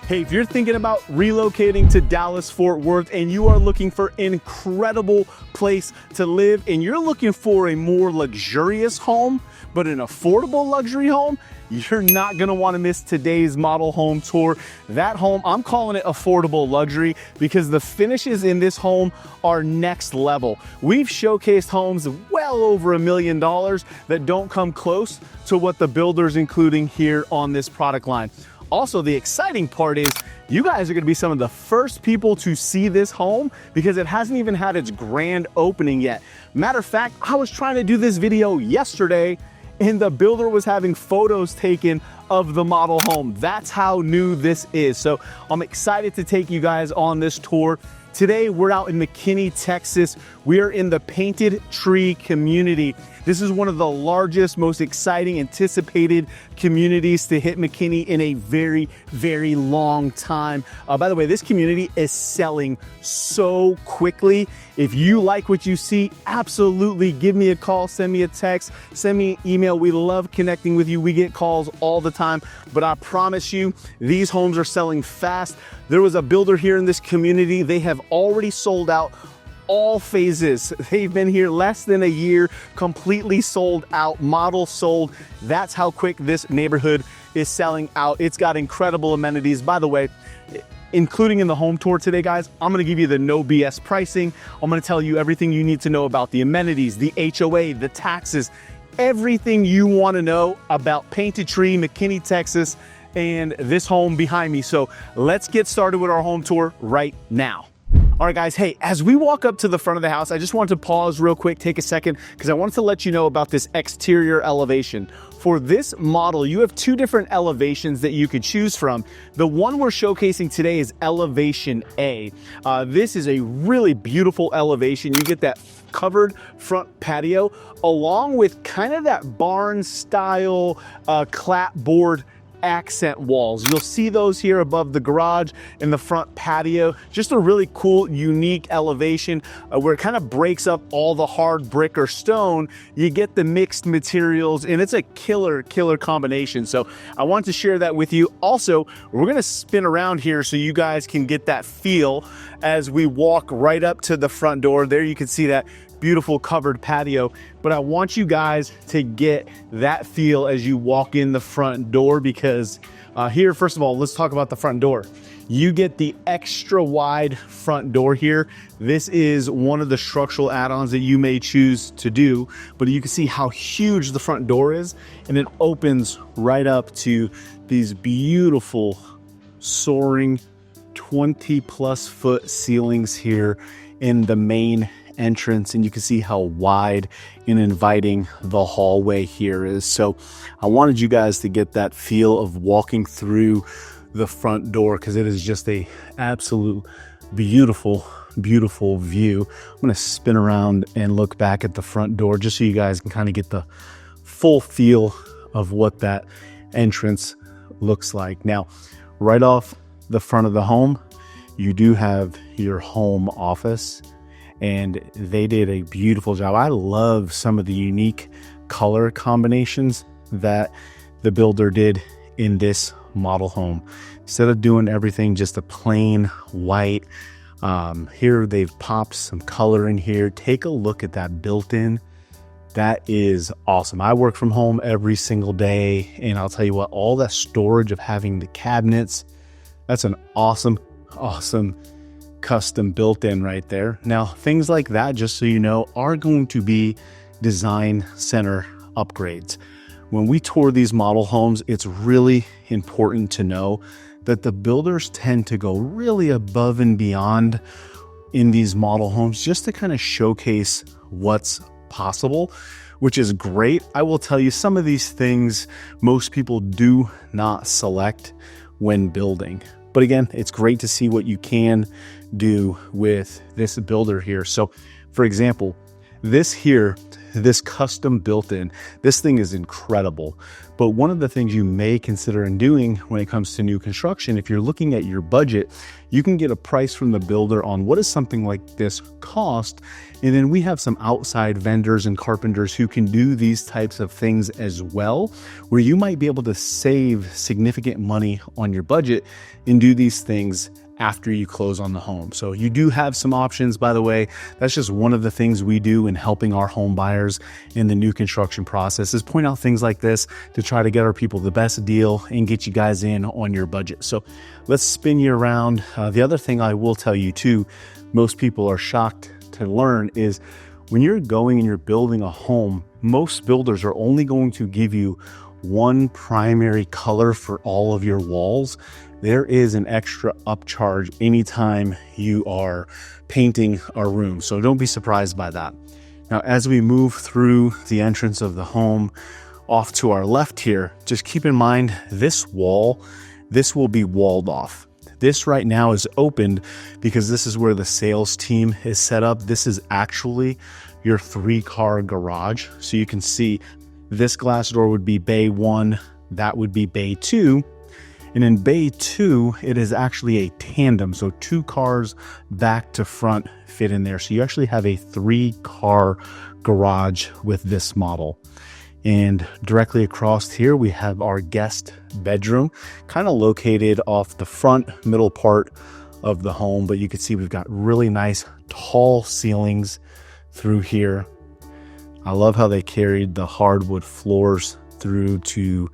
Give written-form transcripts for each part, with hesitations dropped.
Hey, if you're thinking about relocating to Dallas-Fort Worth and you are looking for an incredible place to live and you're looking for a more luxurious home, but an affordable luxury home, you're not gonna wanna miss today's model home tour. That home, I'm calling it affordable luxury because the finishes in this home are next level. We've showcased homes well over $1 million that don't come close to what the builder's including here on this product line. Also, the exciting part is you guys are gonna be some of the first people to see this home because it hasn't even had its grand opening yet. Matter of fact, I was trying to do this video yesterday and the builder was having photos taken of the model home. That's how new this is. So I'm excited to take you guys on this tour. Today, we're out in McKinney, Texas. We're in the Painted Tree community. This is one of the largest, most exciting, anticipated communities to hit McKinney in a very, very long time. By the way, this community is selling so quickly. If you like what you see, absolutely give me a call, send me a text, send me an email. We love connecting with you. We get calls all the time, but I promise you, these homes are selling fast. There was a builder here in this community. They have already sold out all phases. They've been here less than a year, completely sold out, model sold. That's how quick this neighborhood is selling out. It's got incredible amenities. By the way, including in the home tour today, guys, I'm gonna give you the no BS pricing. I'm gonna tell you everything you need to know about the amenities, the HOA, the taxes, everything you wanna know about Painted Tree, McKinney, Texas, and this home behind me. So let's get started with our home tour right now. All right, guys, hey, as we walk up to the front of the house, I just wanted to pause real quick, take a second, because I wanted to let you know about this exterior elevation. For this model, you have two different elevations that you could choose from. The one we're showcasing today is Elevation A. This is a really beautiful elevation. You get that covered front patio, along with kind of that barn style clapboard accent walls. You'll see those here above the garage in the front patio. Just a really cool, unique elevation where it kind of breaks up all the hard brick or stone. You get the mixed materials and it's a killer combination. So I wanted to share that with you. Also, we're gonna spin around here so you guys can get that feel as we walk right up to the front door. There you can see that beautiful covered patio, but I want you guys to get that feel as you walk in the front door because here, first of all, let's talk about the front door. You get the extra wide front door here. This is one of the structural add-ons that you may choose to do, but you can see how huge the front door is and it opens right up to these beautiful soaring 20+ foot ceilings here in the main entrance, and you can see how wide and inviting the hallway here is. So I wanted you guys to get that feel of walking through the front door because it is just a absolute beautiful view. I'm going to spin around and look back at the front door just so you guys can kind of get the full feel of what that entrance looks like. Now, right off the front of the home, you do have your home office, and they did a beautiful job. I love some of the unique color combinations that the builder did in this model home. Instead of doing everything just a plain white, here they've popped some color in here. Take a look at that built-in. That is awesome. I work from home every single day, and I'll tell you what, all that storage of having the cabinets, that's an awesome custom built-in right there. Now, things like that, just so you know, are going to be design center upgrades. When we tour these model homes, it's really important to know that the builders tend to go really above and beyond in these model homes just to kind of showcase what's possible, which is great. I will tell you, some of these things most people do not select when building. But again, it's great to see what you can do with this builder here. So for example, this here, this custom built-in. This thing is incredible. But one of the things you may consider in doing when it comes to new construction, if you're looking at your budget, you can get a price from the builder on what does something like this cost. And then we have some outside vendors and carpenters who can do these types of things as well, where you might be able to save significant money on your budget and do these things after you close on the home. So you do have some options, by the way. That's just one of the things we do in helping our home buyers in the new construction process, is point out things like this to try to get our people the best deal and get you guys in on your budget. So let's spin you around. The other thing I will tell you too, most people are shocked to learn, is when you're going and you're building a home, most builders are only going to give you one primary color for all of your walls. There is an extra upcharge anytime you are painting a room, so don't be surprised by that. Now, as we move through the entrance of the home off to our left here, just keep in mind this wall, this will be walled off. This right now is opened because this is where the sales team is set up. This is actually your 3-car garage. So you can see this glass door would be bay 1, that would be bay 2. And in bay 2, it is actually a tandem. So 2 cars back to front fit in there. So you actually have a 3-car garage with this model. And directly across here, we have our guest bedroom, kind of located off the front middle part of the home. But you can see we've got really nice tall ceilings through here. I love how they carried the hardwood floors through to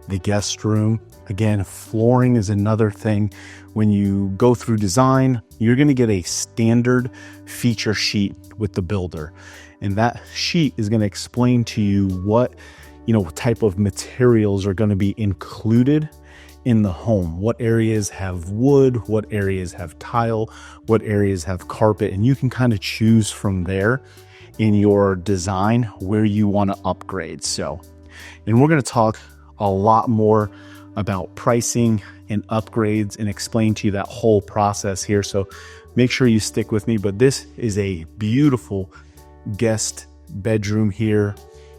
the guest room. Again, flooring is another thing. When you go through design, you're going to get a standard feature sheet with the builder. And that sheet is going to explain to you what, type of materials are going to be included in the home. What areas have wood, what areas have tile, what areas have carpet, and you can kind of choose from there in your design where you want to upgrade. And we're going to talk a lot more about pricing and upgrades and explain to you that whole process here. So make sure you stick with me. But this is a beautiful guest bedroom here.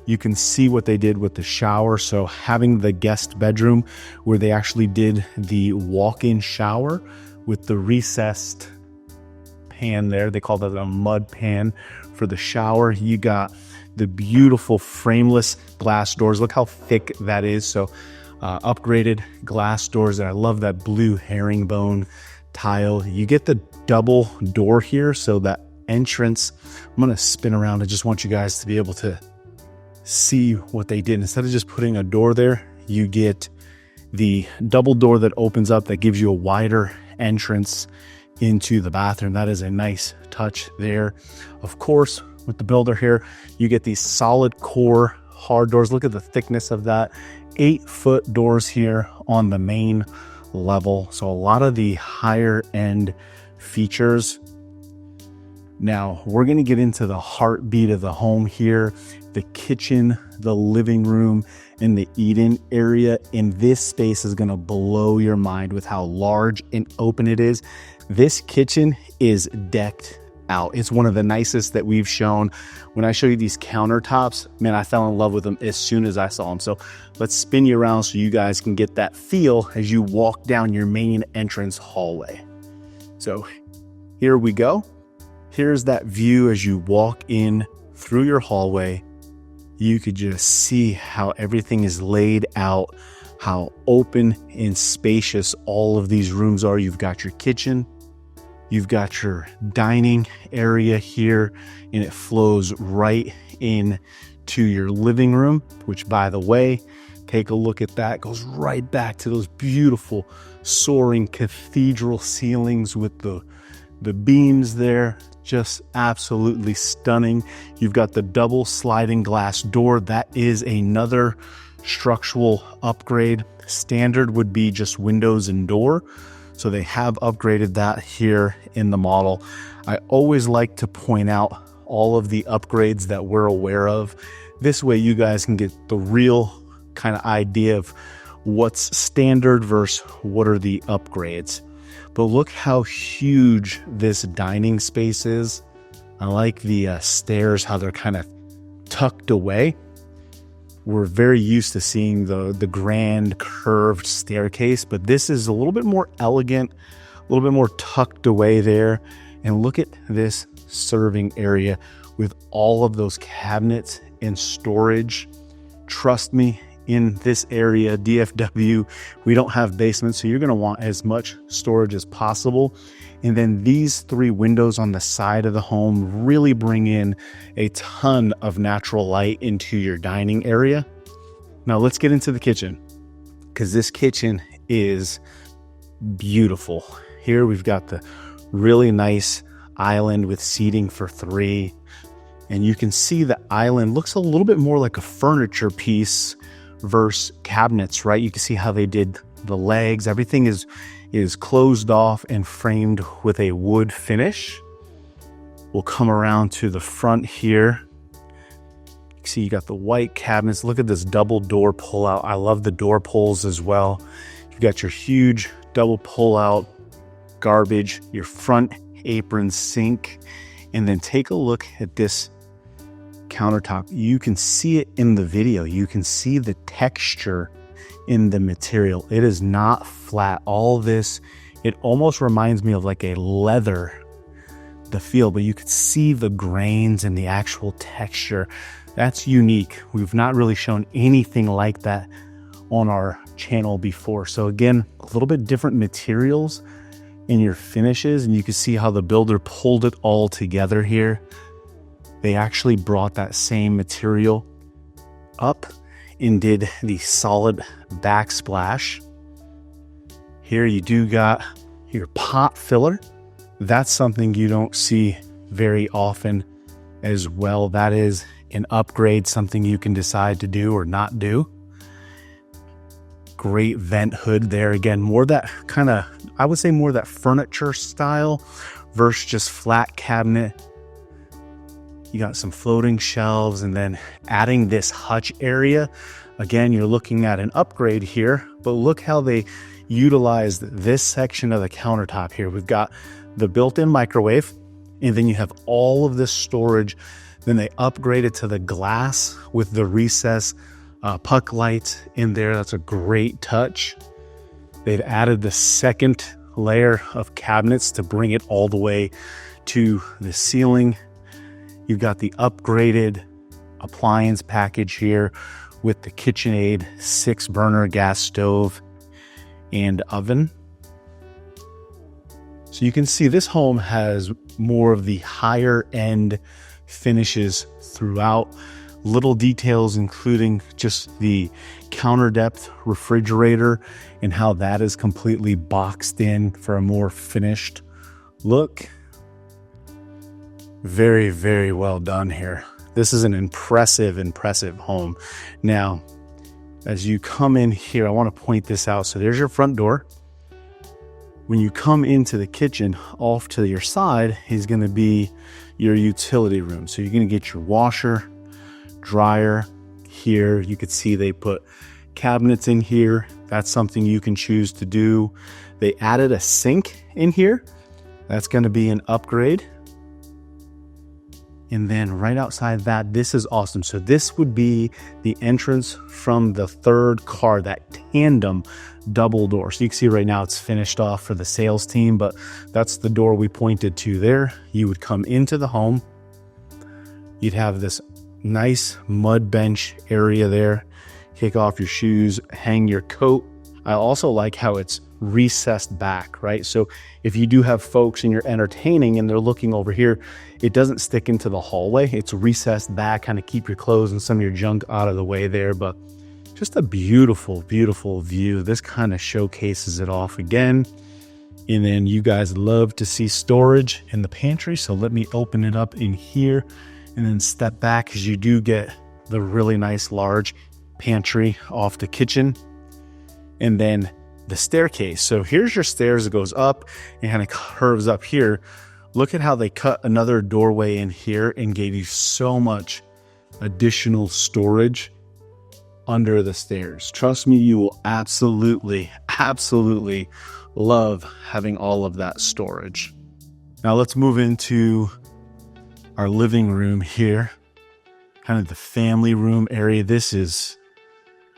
You can see what they did with the shower. So having the guest bedroom where they actually did the walk-in shower with the recessed pan there. They call that a mud pan for the shower. You got the beautiful frameless glass doors. Look how thick that is. So upgraded glass doors. And I love that blue herringbone tile. You get the double door here. So that entrance, I'm going to spin around. I just want you guys to be able to see what they did. Instead of just putting a door there, you get the double door that opens up that gives you a wider entrance into the bathroom. That is a nice touch there. Of course, with the builder here, you get these solid core hard doors. Look at the thickness of that. 8-foot doors here on the main level. So a lot of the higher end features. Now we're going to get into the heartbeat of the home here, the kitchen, the living room, and the eat-in area. And this space is going to blow your mind with how large and open it is. This kitchen is decked out. It's one of the nicest that we've shown. When I show you these countertops, man, I fell in love with them as soon as I saw them. So let's spin you around so you guys can get that feel as you walk down your main entrance hallway. So here we go. Here's that view as you walk in through your hallway. You could just see how everything is laid out, how open and spacious all of these rooms are. You've got your kitchen, you've got your dining area here, and it flows right in to your living room, which, by the way, take a look at that. It goes right back to those beautiful soaring cathedral ceilings with the beams there. Just absolutely stunning. You've got the double sliding glass door. That is another structural upgrade. Standard would be just windows and door. So they have upgraded that here in the model. I always like to point out all of the upgrades that we're aware of. This way you guys can get the real kind of idea of what's standard versus what are the upgrades. But look how huge this dining space is. I like the stairs, how they're kind of tucked away. We're very used to seeing the grand curved staircase, but this is a little bit more elegant, a little bit more tucked away there. And look at this serving area with all of those cabinets and storage. Trust me, in this area, DFW, we don't have basements, so you're going to want as much storage as possible. And then these 3 windows on the side of the home really bring in a ton of natural light into your dining area. Now let's get into the kitchen, because this kitchen is beautiful. Here we've got the really nice island with seating for 3. And you can see the island looks a little bit more like a furniture piece versus cabinets, right? You can see how they did the legs. Everything is closed off and framed with a wood finish. We'll come around to the front here. You can see you got the white cabinets. Look at this double door pull out. I love the door pulls as well. You've got your huge double pull out garbage, your front apron sink, and then take a look at this countertop. You can see it in the video. You can see the texture in the material. It is not flat. All this, it almost reminds me of like a leather, the feel, but you could see the grains and the actual texture. That's unique. We've not really shown anything like that on our channel before. So again, a little bit different materials in your finishes, and you can see how the builder pulled it all together here. They actually brought that same material up and did the solid backsplash. Here you do got your pot filler. That's something you don't see very often as well. That is an upgrade, something you can decide to do or not do. Great vent hood there. Again, more that kind of, I would say more that furniture style versus just flat cabinet. You got some floating shelves, and then adding this hutch area. Again, you're looking at an upgrade here, but look how they utilized this section of the countertop here. We've got the built-in microwave, and then you have all of this storage. Then they upgraded to the glass with the recess puck light in there. That's a great touch. They've added the second layer of cabinets to bring it all the way to the ceiling. You've got the upgraded appliance package here with the KitchenAid 6-burner gas stove and oven. So you can see this home has more of the higher end finishes throughout. Little details, including just the counter depth refrigerator and how that is completely boxed in for a more finished look. Very, very well done here. This is an impressive home. Now, as you come in here, I want to point this out. So there's your front door. When you come into the kitchen, off to your side is going to be your utility room. So you're going to get your washer, dryer here. You could see they put cabinets in here. That's something you can choose to do. They added a sink in here. That's going to be an upgrade. And then right outside that, this is awesome. So this would be the entrance from the third car, that tandem double door. So you can see right now it's finished off for the sales team, but that's the door we pointed to there. You would come into the home. You'd have this nice mud bench area there. Kick off your shoes, hang your coat. I also like how it's recessed back, right? So if you do have folks and you're entertaining and they're looking over here, it doesn't stick into the hallway. It's recessed back, kind of keep your clothes and some of your junk out of the way there. But just a beautiful, beautiful view. This kind of showcases it off again. And then you guys love to see storage in the pantry. So let me open it up in here and then step back, because you do get the really nice large pantry off the kitchen. And then the staircase. So here's your stairs. It goes up and kind of curves up here. Look at how they cut another doorway in here and gave you so much additional storage under the stairs. Trust me, you will absolutely love having all of that storage. Now let's move into our living room here. kind of the family room area. This is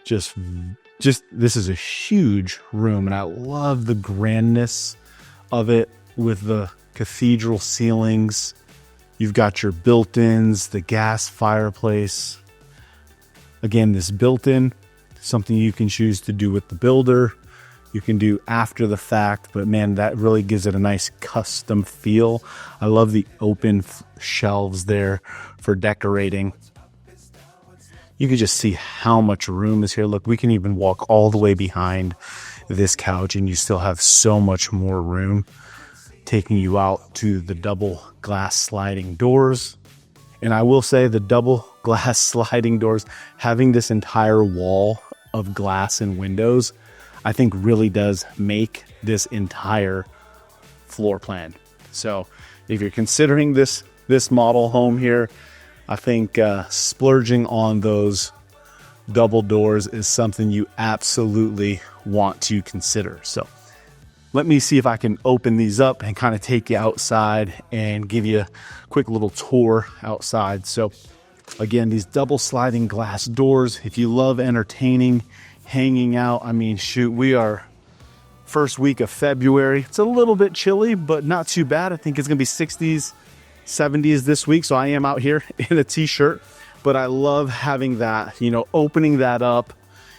this is a huge room, and I love the grandness of it with the cathedral ceilings. You've got your built-ins, the gas fireplace. Again, this built-in, something you can choose to do with the builder. You can do after the fact, but man, that really gives it a nice custom feel. I love the open shelves there for decorating. You can just see how much room is here. Look, we can even walk all the way behind this couch and you still have so much more room, taking you out to the double glass sliding doors. And I will say the double glass sliding doors, having this entire wall of glass and windows, I think really does make this entire floor plan. So if you're considering this model home here, I think splurging on those double doors is something you absolutely want to consider. So let me see if I can open these up and kind of take you outside and give you a quick little tour outside. So again, these double sliding glass doors, if you love entertaining, hanging out, I mean, shoot, we are first week of February. It's a little bit chilly, but not too bad. I think it's gonna be 60s, 70s this week. So I am out here in a t-shirt, but I love having that, you know, opening that up.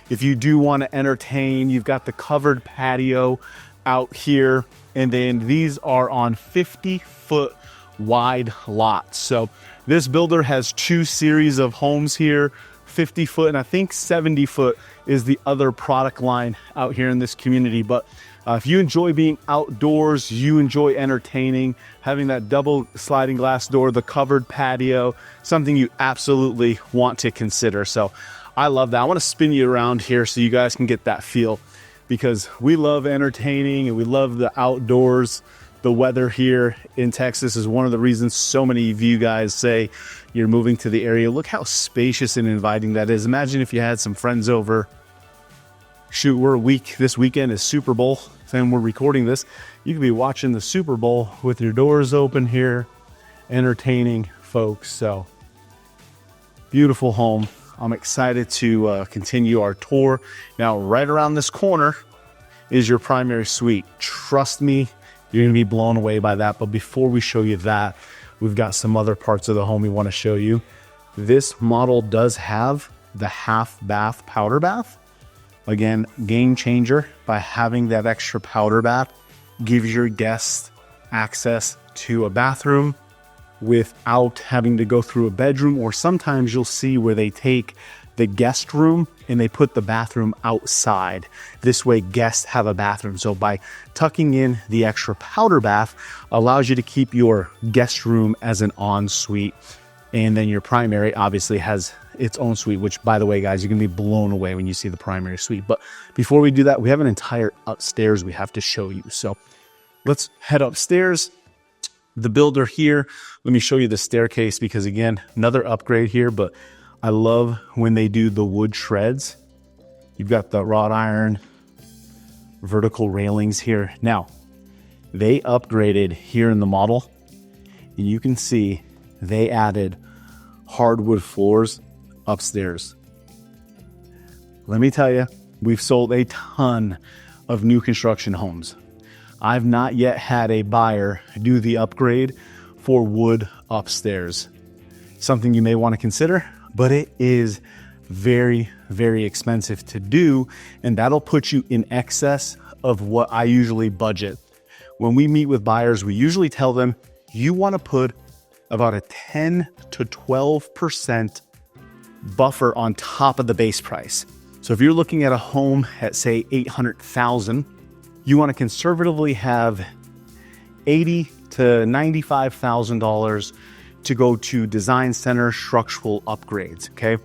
If you do want to entertain, you've got the covered patio out here. And then these are on 50-foot wide lots. So this builder has 2 series of homes here, 50 foot, and I think 70 foot is the other product line out here in this community. But if you enjoy being outdoors, you enjoy entertaining, having that double sliding glass door, the covered patio, something you absolutely want to consider. So I love that. I want to spin you around here so you guys can get that feel, because we love entertaining and we love the outdoors. The weather here in Texas is one of the reasons so many of you guys say you're moving to the area. Look how spacious and inviting that is. Imagine if you had some friends over. Shoot, this weekend is Super Bowl, and we're recording this. You could be watching the Super Bowl with your doors open here, entertaining folks. So beautiful home. I'm excited to continue our tour. Now, right around this corner is your primary suite. Trust me, you're gonna be blown away by that. But before we show you that, we've got some other parts of the home we wanna show you. This model does have the half bath powder bath. Again, game changer by having that extra powder bath. Gives your guests access to a bathroom without having to go through a bedroom, or sometimes you'll see where they take the guest room and they put the bathroom outside. This way guests have a bathroom. So by tucking in the extra powder bath allows you to keep your guest room as an ensuite. And then your primary obviously has its own suite, which, by the way, guys, you're gonna be blown away when you see the primary suite. But before we do that, we have an entire upstairs we have to show you. So let's head upstairs. The builder here, let me show you the staircase, because again, another upgrade here, but I love when they do the wood shreds. You've got the wrought iron vertical railings here. Now, they upgraded here in the model, and you can see they added hardwood floors upstairs. Let me tell you, we've sold a ton of new construction homes. I've not yet had a buyer do the upgrade for wood upstairs. Something you may want to consider, but it is very, very expensive to do, and that'll put you in excess of what I usually budget. When we meet with buyers, we usually tell them you want to put about a 10 to 12% buffer on top of the base price. So if you're looking at a home at, say, $800,000, you want to conservatively have $80,000 to $95,000 to go to design center structural upgrades, okay?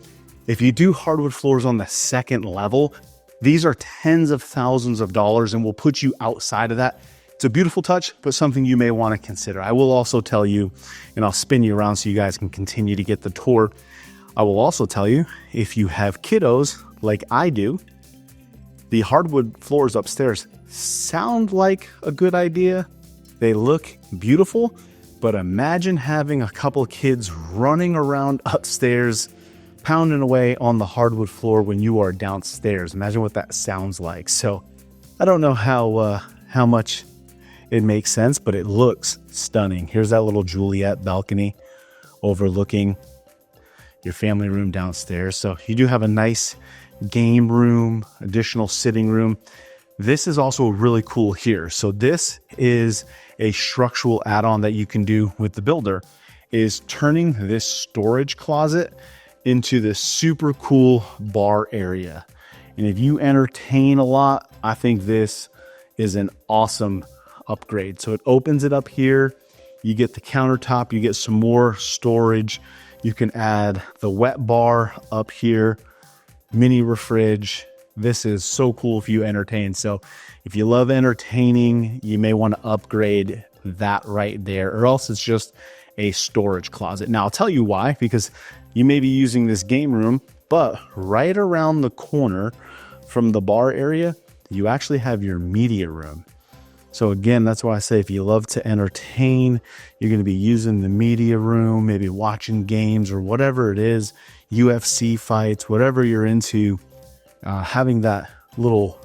If you do hardwood floors on the second level, these are tens of thousands of dollars and will put you outside of that. It's a beautiful touch, but something you may want to consider. I will also tell you, and I'll spin you around so you guys can continue to get the tour. I will also tell you, if you have kiddos like I do, the hardwood floors upstairs sound like a good idea. They look beautiful, but imagine having a couple kids running around upstairs pounding away on the hardwood floor when you are downstairs. Imagine what that sounds like. So I don't know how much it makes sense, but it looks stunning. Here's that little Juliet balcony overlooking your family room downstairs. So you do have a nice game room, additional sitting room. This is also really cool here. So this is a structural add-on that you can do with the builder, is turning this storage closet into this super cool bar area. And if you entertain a lot, I think this is an awesome upgrade. So it opens it up here. You get the countertop, you get some more storage. You can add the wet bar up here, mini refrige. This is so cool if you entertain. So if you love entertaining, you may want to upgrade that right there, or else it's just a storage closet. Now I'll tell you why, because you may be using this game room, but right around the corner from the bar area, you actually have your media room. So again, that's why I say if you love to entertain, you're going to be using the media room, maybe watching games or whatever it is, UFC fights, whatever you're into, having that little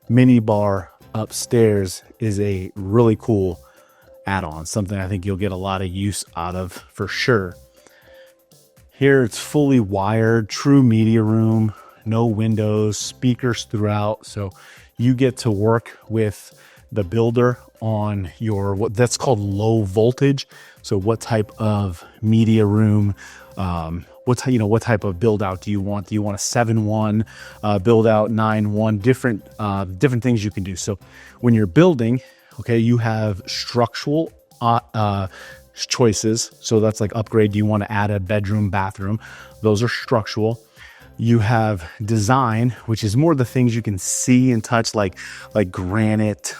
mini bar upstairs is a really cool add-on, something I think you'll get a lot of use out of for sure. Here it's fully wired, true media room, no windows, speakers throughout. So you get to work with the builder on your, what that's called low voltage. So what type of media room, what type of build out do you want? Do you want a 7-1 build out, 9-1, different things you can do. So when you're building, okay, you have structural choices. So that's like upgrade. Do you want to add a bedroom, bathroom? Those are structural. You have design, which is more the things you can see and touch, like granite,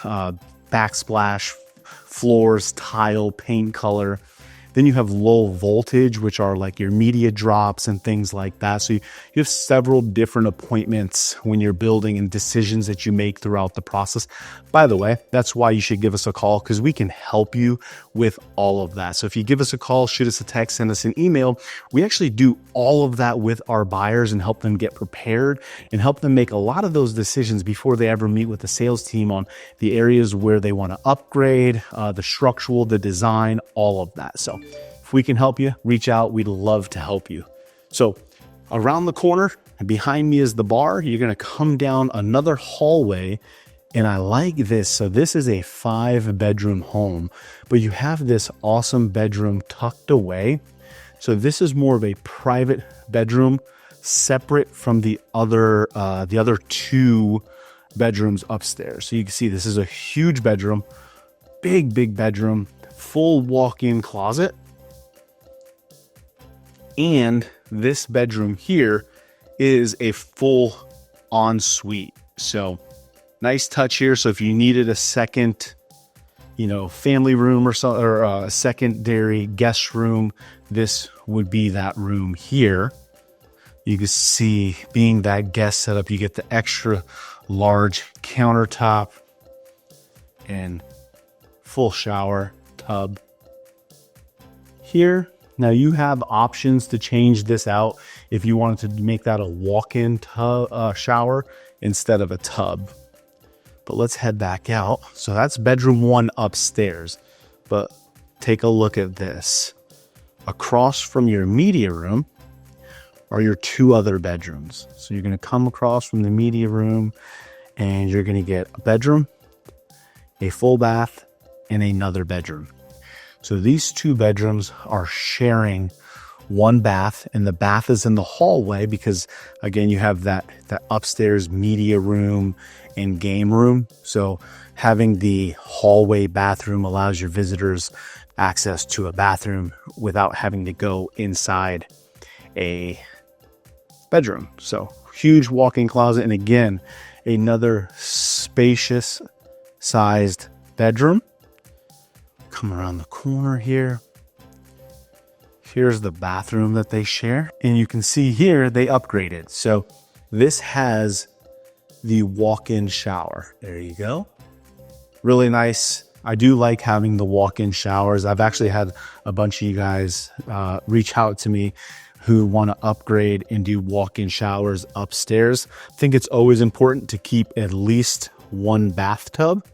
backsplash, floors, tile, paint color. Then you have low voltage, which are like your media drops and things like that. So you have several different appointments when you're building and decisions that you make throughout the process. By the way, that's why you should give us a call, because we can help you with all of that. So if you give us a call, shoot us a text, send us an email, we actually do all of that with our buyers and help them get prepared and help them make a lot of those decisions before they ever meet with the sales team on the areas where they want to upgrade, the structural, the design, all of that. So if we can help you, reach out. We'd love to help you. So around the corner behind me is the bar. You're going to come down another hallway. And I like this. So this is a 5-bedroom home, but you have this awesome bedroom tucked away. So this is more of a private bedroom, separate from the other 2 bedrooms upstairs. So you can see this is a huge bedroom, big bedroom, full walk-in closet. And this bedroom here is a full ensuite. So nice touch here. So if you needed a second, family room or a secondary guest room, this would be that room here. You can see, being that guest setup, you get the extra large countertop and full shower tub here. Now you have options to change this out if you wanted to make that a walk-in shower instead of a tub. But let's head back out. So that's bedroom 1 upstairs. But take a look at this. Across from your media room are your 2 other bedrooms. So you're going to come across from the media room and you're going to get a bedroom, a full bath, and another bedroom. So these 2 bedrooms are sharing 1 bath, and the bath is in the hallway because, again, you have that upstairs media room and game room. So having the hallway bathroom allows your visitors access to a bathroom without having to go inside a bedroom. So huge walk-in closet, and again, another spacious sized bedroom. Come around the corner here. Here's the bathroom that they share. And you can see here they upgraded. So this has the walk-in shower. There you go. Really nice. I do like having the walk-in showers. I've actually had a bunch of you guys reach out to me who want to upgrade and do walk-in showers upstairs. I think it's always important to keep at least one bathtub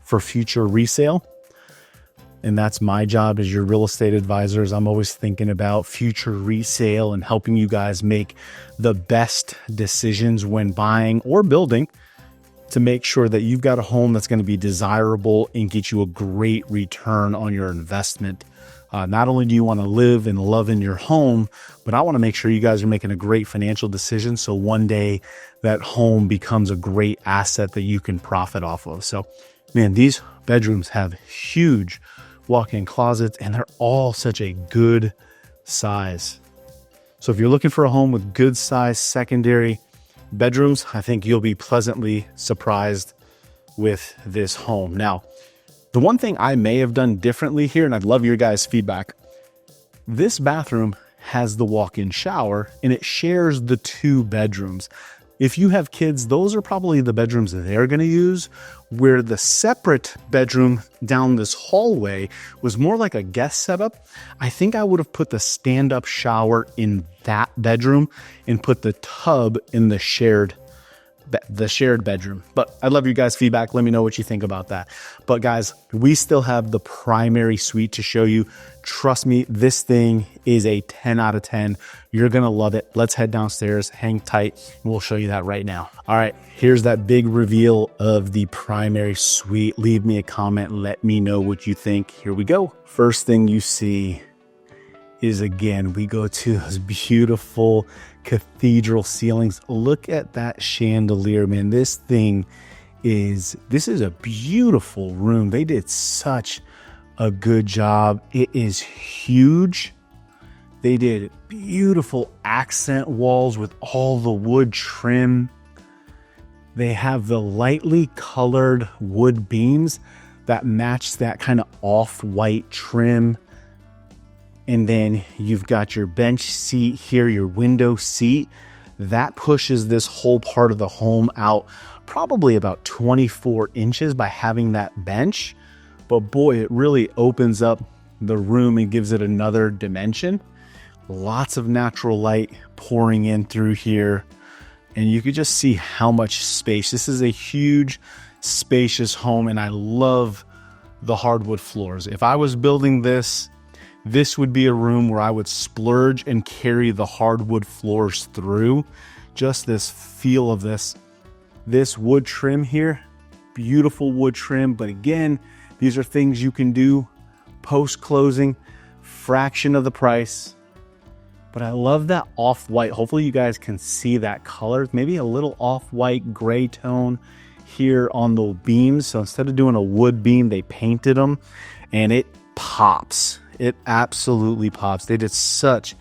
for future resale. And that's my job as your real estate advisors. I'm always thinking about future resale and helping you guys make the best decisions when buying or building to make sure that you've got a home that's going to be desirable and get you a great return on your investment. Not only do you want to live and love in your home, but I want to make sure you guys are making a great financial decision so one day that home becomes a great asset that you can profit off of. So, man, these bedrooms have huge walk-in closets and they're all such a good size. So if you're looking for a home with good size secondary bedrooms, I think you'll be pleasantly surprised with this home. Now, the one thing I may have done differently here, and I'd love your guys' feedback, this bathroom has the walk-in shower and it shares the 2 bedrooms. If you have kids, those are probably the bedrooms that they're going to use, where the separate bedroom down this hallway was more like a guest setup. I think I would have put the stand-up shower in that bedroom and put the tub in the shared bedroom. But I'd love your guys' feedback. Let me know what you think about that. But guys, we still have the primary suite to show you. Trust me, this thing is a 10 out of 10. You're going to love it. Let's head downstairs, hang tight, and we'll show you that right now. All right, here's that big reveal of the primary suite. Leave me a comment. Let me know what you think. Here we go. First thing you see is, again, we go to those beautiful cathedral ceilings. Look at that chandelier, man. This is a beautiful room. They did such a good job. It is huge. They did beautiful accent walls with all the wood trim. They have the lightly colored wood beams that match that kind of off-white trim. And then you've got your bench seat here, your window seat. That pushes this whole part of the home out probably about 24 inches by having that bench. But boy, it really opens up the room and gives it another dimension. Lots of natural light pouring in through here. And you could just see how much space. This is a huge, spacious home, and I love the hardwood floors. If I was building this would be a room where I would splurge and carry the hardwood floors through. Just this feel of this wood trim here, beautiful wood trim. But again, these are things you can do post-closing, fraction of the price. But I love that off-white. Hopefully you guys can see that color. Maybe a little off-white gray tone here on the beams. So instead of doing a wood beam, they painted them, and it pops. It absolutely pops. They did such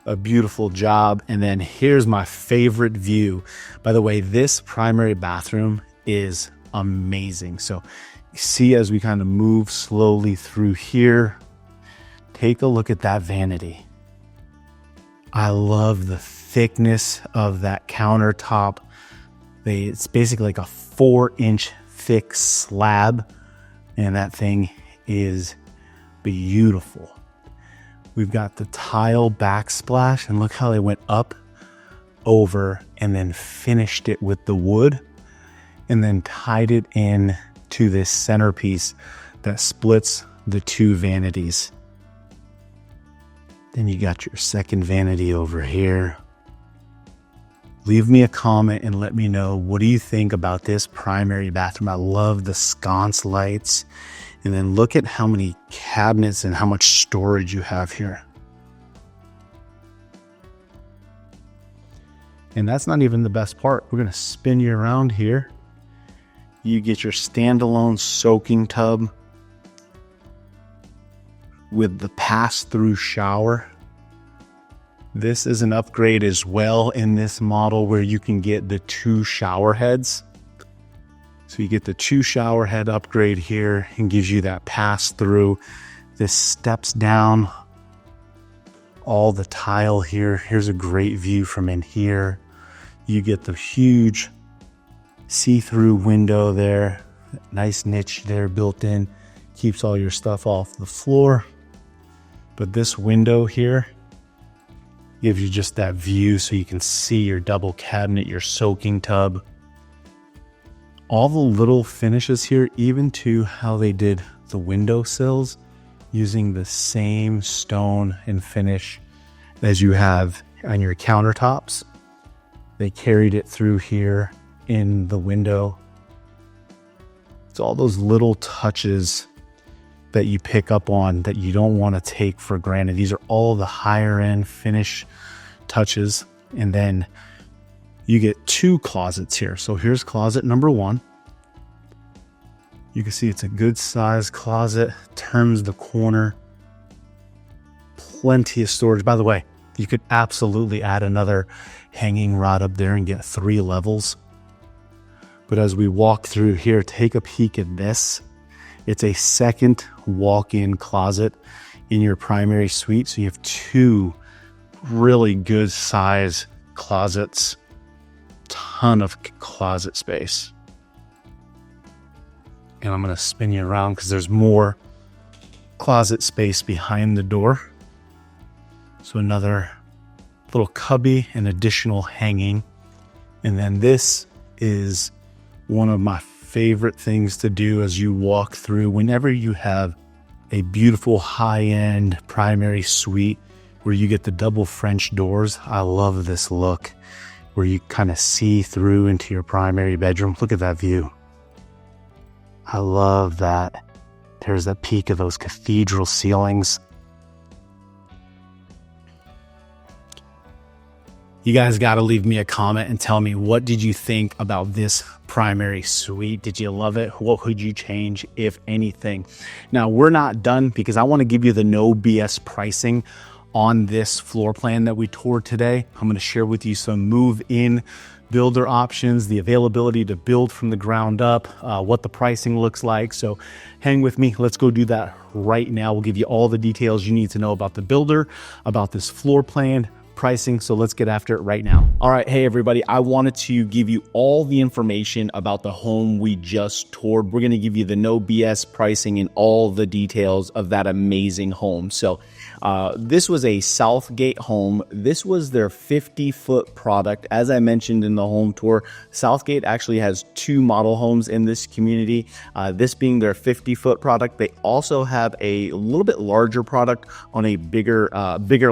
a beautiful job. And then here's my favorite view. By the way, this primary bathroom is amazing. So you see, as we kind of move slowly through here, take a look at that vanity. I love the thickness of that countertop. It's basically like a 4-inch thick slab, and that thing is beautiful. We've got the tile backsplash, and look how they went up, over, and then finished it with the wood, and then tied it in to this centerpiece that splits the 2 vanities. Then you got your second vanity over here. Leave me a comment and let me know, what do you think about this primary bathroom? I love the sconce lights. And then look at how many cabinets and how much storage you have here. And that's not even the best part. We're going to spin you around here. You get your standalone soaking tub with the pass-through shower. This is an upgrade as well in this model, where you can get the 2 shower heads. So you get the 2 shower head upgrade here, and gives you that pass through. This steps down all the tile here. Here's a great view from in here. You get the huge see-through window there. Nice niche there built in. Keeps all your stuff off the floor. But this window here Gives you just that view so you can see your double cabinet, your soaking tub. All the little finishes here, even to how they did the window sills, using the same stone and finish as you have on your countertops. They carried it through here in the window. It's all those little touches that you pick up on that you don't want to take for granted. These are all the higher end finish touches. And then you get two closets here. So here's closet number one. You can see it's a good size closet, turns the corner, plenty of storage. By the way, you could absolutely add another hanging rod up there and get 3 levels. But as we walk through here, take a peek at this. It's a second walk-in closet in your primary suite. So you have 2 really good size closets, ton of closet space. And I'm going to spin you around because there's more closet space behind the door. So another little cubby and additional hanging. And then this is one of my favorite things to do as you walk through whenever you have a beautiful high-end primary suite where you get the double French doors. I love this look where you kind of see through into your primary bedroom. Look at that view. I love that. There's that peak of those cathedral ceilings. You guys got to leave me a comment and tell me, what did you think about this primary suite? Did you love it? What could you change, if anything? Now, we're not done because I want to give you the no BS pricing on this floor plan that we toured today. I'm going to share with you some move-in builder options, the availability to build from the ground up, what the pricing looks like. So hang with me. Let's go do that right now. We'll give you all the details you need to know about the builder, about this floor plan, pricing. So let's get after it right now. All right. Hey, everybody. I wanted to give you all the information about the home we just toured. We're going to give you the no BS pricing and all the details of that amazing home. So this was a Southgate home. This was their 50-foot product. As I mentioned in the home tour, Southgate actually has 2 model homes in this community. This being their 50-foot product. They also have a little bit larger product on a bigger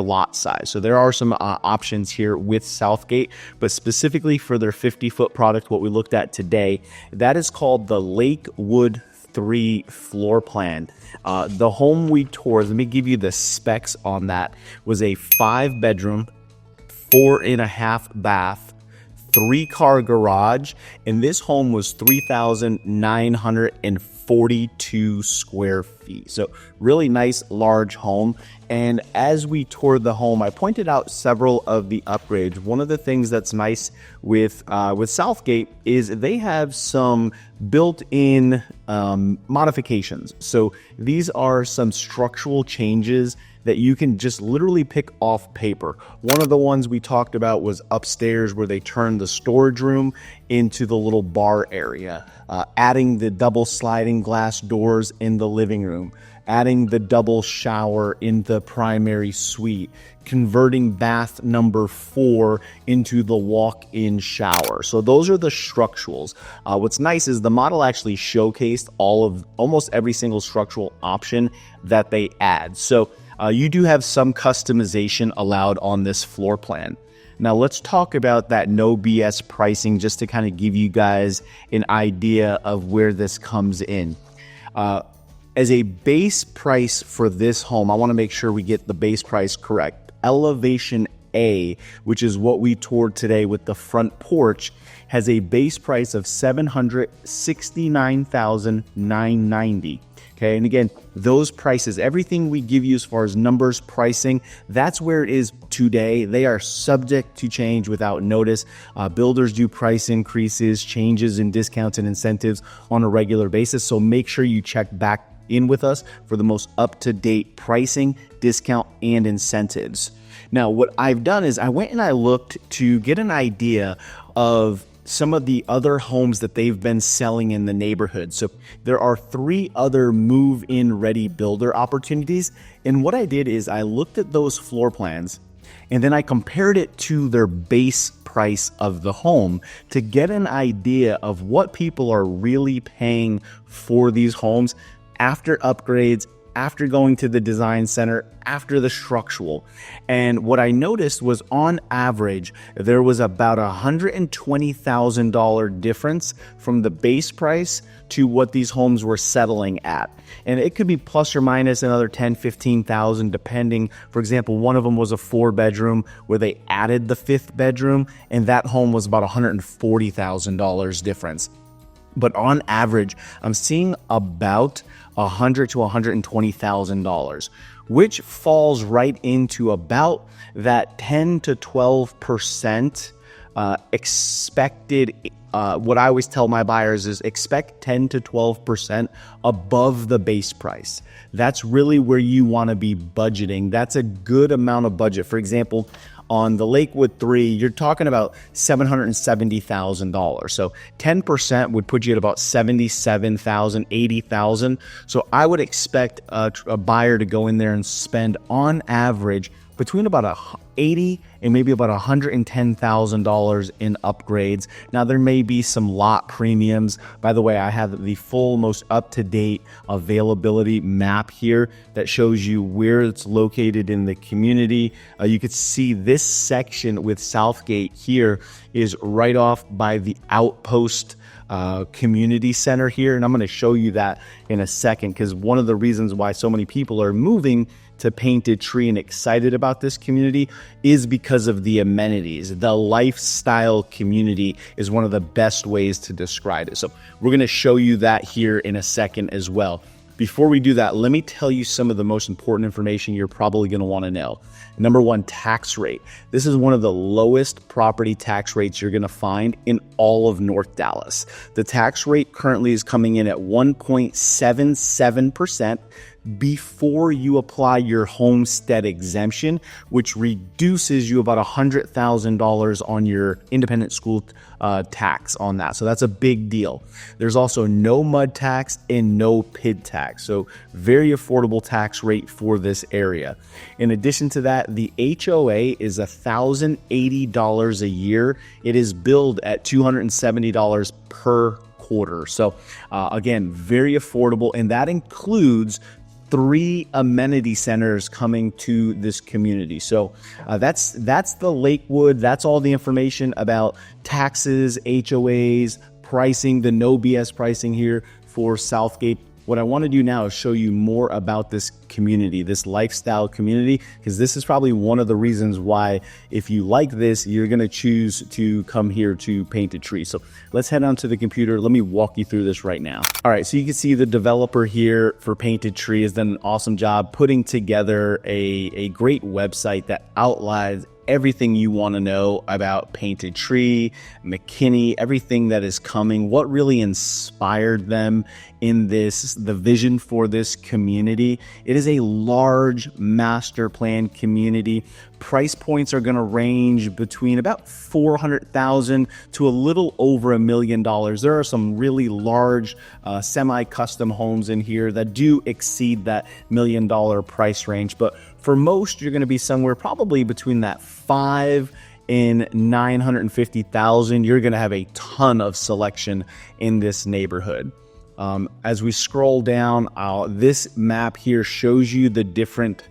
lot size. So there are some options here with Southgate, but specifically for their 50-foot product, what we looked at today, that is called the Lakewood 3 floor plan. The home we toured, let me give you the specs on that, was a 5-bedroom, 4.5 bath, 3-car garage, and this home was 3,942 square feet. So really nice large home. And as we toured the home, I pointed out several of the upgrades. One of the things that's nice with Southgate is they have some built-in modifications. So these are some structural changes that you can just literally pick off paper. One of the ones we talked about was upstairs, where they turned the storage room into the little bar area, adding the double sliding glass doors in the living room, adding the double shower in the primary suite, converting bath number 4 into the walk-in shower. So those are the structurals. What's nice is the model actually showcased almost every single structural option that they add. So you do have some customization allowed on this floor plan. Now let's talk about that no BS pricing, just to kind of give you guys an idea of where this comes in. As a base price for this home, I want to make sure we get the base price correct. Elevation A, which is what we toured today with the front porch, has a base price of $769,990. Okay, and again, those prices, everything we give you as far as numbers, pricing, that's where it is today. They are subject to change without notice. Builders do price increases, changes in discounts and incentives on a regular basis. So make sure you check back in with us for the most up-to-date pricing, discount, and incentives. Now, what I've done is I went and I looked to get an idea of some of the other homes that they've been selling in the neighborhood. So there are 3 other move-in ready builder opportunities. And what I did is I looked at those floor plans And then I compared it to their base price of the home to get an idea of what people are really paying for these homes after upgrades, after going to the design center, after the structural. And what I noticed was on average, there was about $120,000 difference from the base price to what these homes were settling at. And it could be plus or minus another 10, 15,000 depending. For example, one of them was a 4-bedroom where they added the 5th bedroom, and that home was about $140,000 difference. But on average, I'm seeing about $100,000 to $120,000, which falls right into about that 10 to 12% expected. What I always tell my buyers is expect 10 to 12% above the base price. That's really where you want to be budgeting. That's a good amount of budget. For example, on the Lakewood 3, you're talking about $770,000. So 10% would put you at about $77,000, $80,000. So I would expect a buyer to go in there and spend on average between about $80,000 and maybe about $110,000 in upgrades. Now there may be some lot premiums. By the way, I have the full, most up-to-date availability map here that shows you where it's located in the community. You could see this section with Southgate here is right off by the Outpost community center here, and I'm going to show you that in a second, because one of the reasons why so many people are moving to Painted Tree and excited about this community is because of the amenities. The lifestyle community is one of the best ways to describe it. So we're going to show you that here in a second as well. Before we do that, let me tell you some of the most important information you're probably going to want to know. Number one, tax rate. This is one of the lowest property tax rates you're going to find in all of North Dallas. The tax rate currently is coming in at 1.77% before you apply your homestead exemption, which reduces you about $100,000 on your independent school tax on that. So that's a big deal. There's also no mud tax and no PID tax. So very affordable tax rate for this area. In addition to that, the HOA is $1,080 a year. It is billed at $270 per quarter. So again, very affordable, and that includes 3 amenity centers coming to this community. So that's the Lakewood. That's all the information about taxes, HOAs, pricing, the no BS pricing here for Southgate. What I want to do now is show you more about this community, this lifestyle community, because this is probably one of the reasons why, if you like this, you're going to choose to come here to Painted Tree. So let's head onto the computer. Let me walk you through this right now. All right, so you can see the developer here for Painted Tree has done an awesome job putting together a great website that outlines everything you want to know about Painted Tree, McKinney, everything that is coming, what really inspired them in this, the vision for this community. It is a large master plan community. Price points are going to range between about $400,000 to a little over $1 million. There are some really large semi-custom homes in here that do exceed that $1 million price range, but for most, you're going to be somewhere probably between that $500,000 and $950,000. You're going to have a ton of selection in this neighborhood. As we scroll down, this map here shows you the different,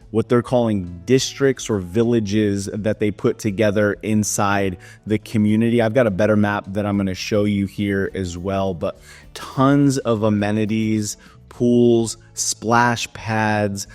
what they're calling districts or villages that they put together inside the community. I've got a better map that I'm going to show you here as well, but tons of amenities, pools, splash pads.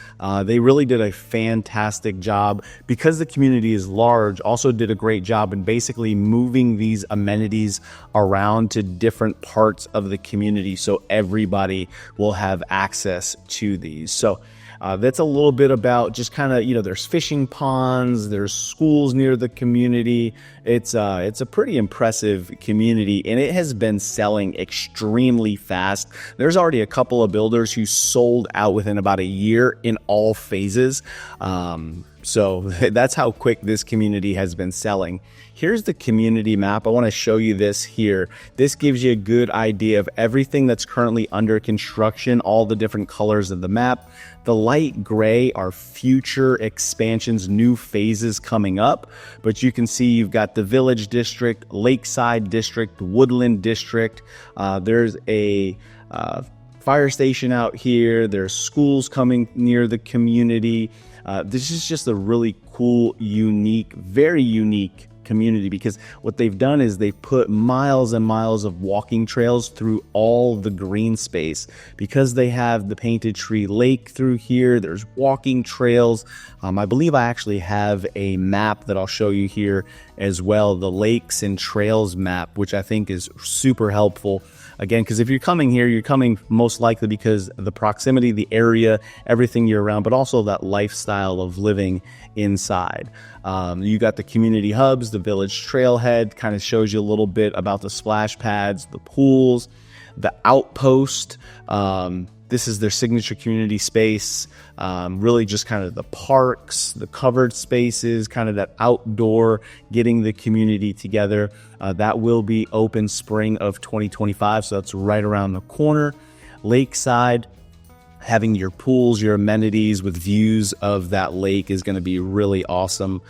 They really did a fantastic job, because the community is large. Also did a great job in basically moving these amenities around to different parts of the community so everybody will have access to these. So that's a little bit about just kind of, there's fishing ponds, there's schools near the community. It's a pretty impressive community, and it has been selling extremely fast. There's already a couple of builders who sold out within about a year in all phases. So that's how quick this community has been selling. Here's the community map. I want to show you this here. This gives you a good idea of everything that's currently under construction, all the different colors of the map. The light gray are future expansions, new phases coming up. But you can see you've got the Village District, Lakeside District, Woodland District. There's a fire station out here. There's schools coming near the community. This is just a really cool, unique, very unique community, because what they've done is they've put miles and miles of walking trails through all the green space. Because they have the Painted Tree Lake through here, there's walking trails. I believe I actually have a map that I'll show you here as well, the Lakes and Trails map, which I think is super helpful. Again, because if you're coming here, you're coming most likely because of the proximity, the area, everything you're around, but also that lifestyle of living inside. You got the community hubs, the village trailhead, kind of shows you a little bit about the splash pads, the pools, the outpost. This is their signature community space. Really just kind of the parks, the covered spaces, kind of that outdoor, getting the community together. That will be open spring of 2025, so that's right around the corner. Lakeside, having your pools, your amenities with views of that lake is going to be really awesome.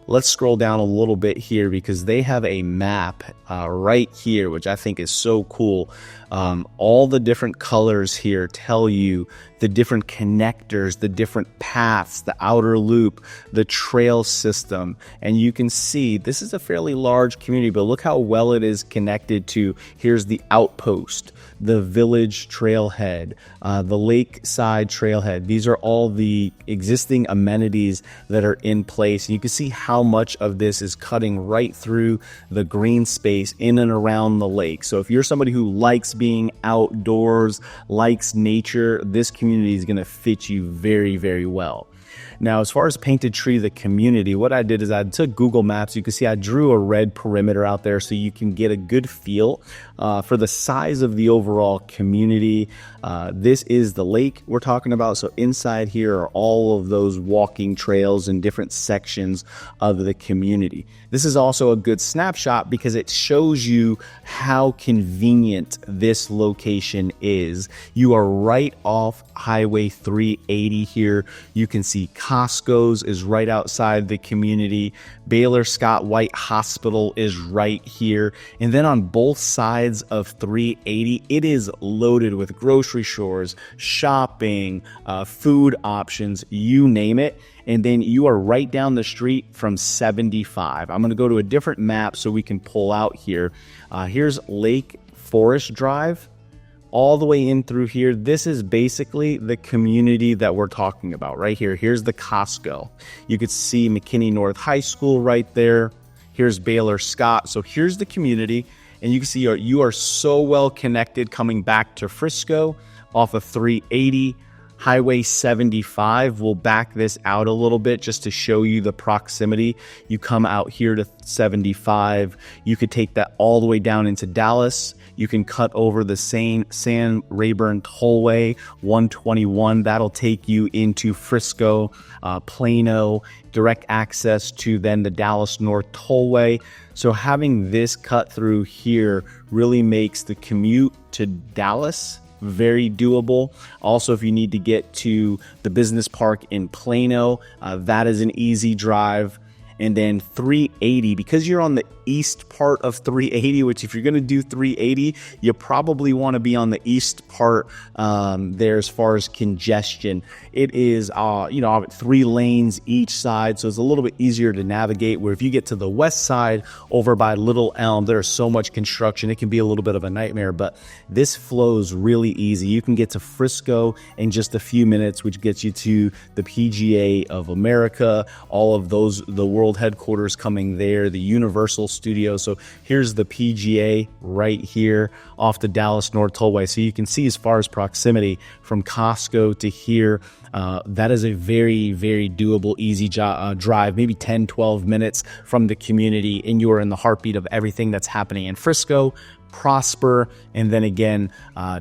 Let's scroll down a little bit here because they have a map right here, which I think is so cool. All the different colors here tell you the different connectors, the different paths, the outer loop, the trail system. And you can see this is a fairly large community, but look how well it is connected to. Here's the outpost, the village trailhead, the lakeside trailhead. These are all the existing amenities that are in place. And you can see how much of this is cutting right through the green space in and around the lake. So if you're somebody who likes being outdoors, likes nature, this community is going to fit you very, very well. Now, as far as Painted Tree, the community, what I did is I took Google Maps. You can see I drew a red perimeter out there so you can get a good feel for the size of the overall community. This is the lake we're talking about. So inside here are all of those walking trails and different sections of the community. This is also a good snapshot because it shows you how convenient this location is. You are right off Highway 380 here. You can see Costco's is right outside the community. Baylor Scott White Hospital is right here. And then on both sides of 380, it is loaded with grocery stores, shopping, food options, you name it. And then you are right down the street from 75. I'm going to go to a different map so we can pull out here. Here's Lake Forest Drive. All the way in through here, this is basically the community that we're talking about right here. Here's the Costco. You could see McKinney North High School right there. Here's Baylor Scott. So here's the community, and you can see you are so well connected coming back to Frisco off of 380. Highway 75 will back this out a little bit just to show you the proximity. You come out here to 75. You could take that all the way down into Dallas. You can cut over the San Rayburn Tollway 121. That'll take you into Frisco, Plano, direct access to then the Dallas North Tollway. So having this cut through here really makes the commute to Dallas very doable. Also, if you need to get to the business park in Plano, that is an easy drive. And then 380, because you're on the east part of 380, which if you're going to do 380, you probably want to be on the east part there as far as congestion. It is, 3 lanes each side, so it's a little bit easier to navigate, where if you get to the west side over by Little Elm, there's so much construction, it can be a little bit of a nightmare, but this flows really easy. You can get to Frisco in just a few minutes, which gets you to the PGA of America, all of those, the world headquarters coming there, the Universal Studios. So here's the PGA right here off the Dallas North Tollway. So you can see as far as proximity from Costco to here, that is a very, very doable, easy drive, maybe 10, 12 minutes from the community, and you are in the heartbeat of everything that's happening in Frisco. Prosper, and then again,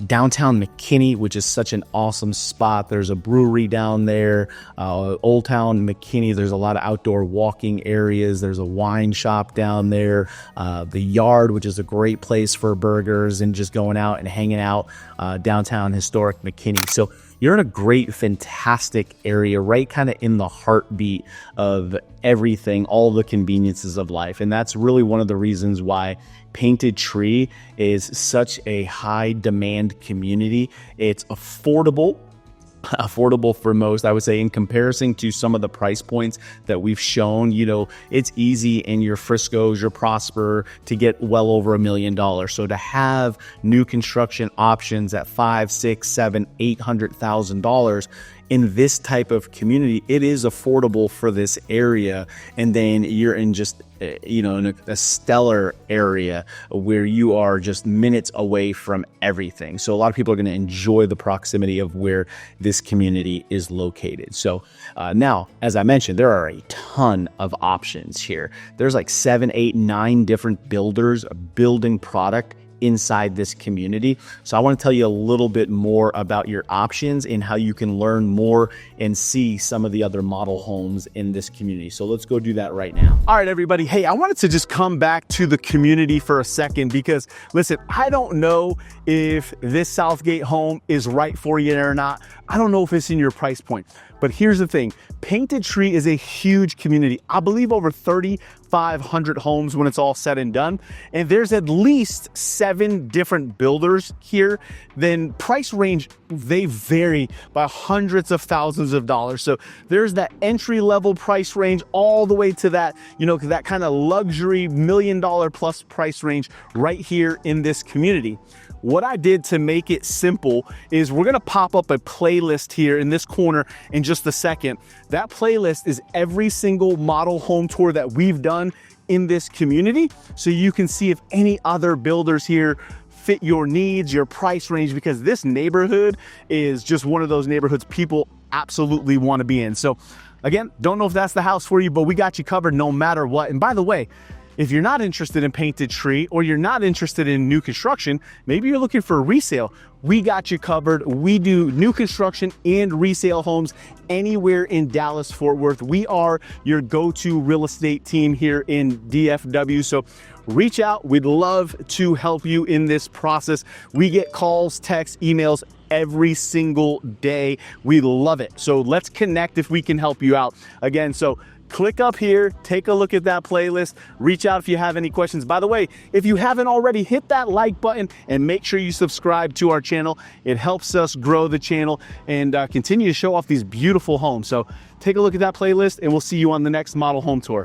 downtown McKinney, which is such an awesome spot. There's a brewery down there. Old Town McKinney, there's a lot of outdoor walking areas. There's a wine shop down there. The Yard, which is a great place for burgers and just going out and hanging out, downtown historic McKinney. So you're in a great, fantastic area, right kind of in the heartbeat of everything, all the conveniences of life. And that's really one of the reasons why Painted Tree is such a high demand community. It's affordable for most, I would say, in comparison to some of the price points that we've shown. You know, it's easy in your Friscos, your Prosper to get well over $1 million. So to have new construction options at $500,000, $600,000, $700,000, $800,000 in this type of community, it is affordable for this area. And then you're in just, in a stellar area where you are just minutes away from everything. So a lot of people are going to enjoy the proximity of where this community is located. So now, as I mentioned, there are a ton of options here. There's like 7, 8, 9 different builders building product inside this community. So I want to tell you a little bit more about your options and how you can learn more and see some of the other model homes in this community. So let's go do that right now. All right, everybody. Hey, I wanted to just come back to the community for a second because listen, I don't know if this Southgate home is right for you or not. I don't know if it's in your price point, but here's the thing. Painted Tree is a huge community. I believe over 3,500 homes when it's all said and done. And there's at least 7 different builders here. Then price range, they vary by hundreds of thousands of dollars. So there's that entry level price range all the way to that, that kind of luxury $1 million plus price range right here in this community. What I did to make it simple is we're gonna pop up a playlist here in this corner in just a second. That playlist is every single model home tour that we've done in this community. So you can see if any other builders here fit your needs, your price range, because this neighborhood is just one of those neighborhoods people absolutely wanna be in. So again, don't know if that's the house for you, but we got you covered no matter what. And by the way, if you're not interested in Painted Tree or you're not interested in new construction, maybe you're looking for a resale, we got you covered. We do new construction and resale homes anywhere in Dallas, Fort Worth. We are your go-to real estate team here in DFW. So reach out. We'd love to help you in this process. We get calls, texts, emails every single day. We love it. So let's connect if we can help you out. Again, so click up here, take a look at that playlist, reach out if you have any questions. By the way, if you haven't already, hit that like button and make sure you subscribe to our channel. It helps us grow the channel and continue to show off these beautiful homes. So take a look at that playlist and we'll see you on the next model home tour.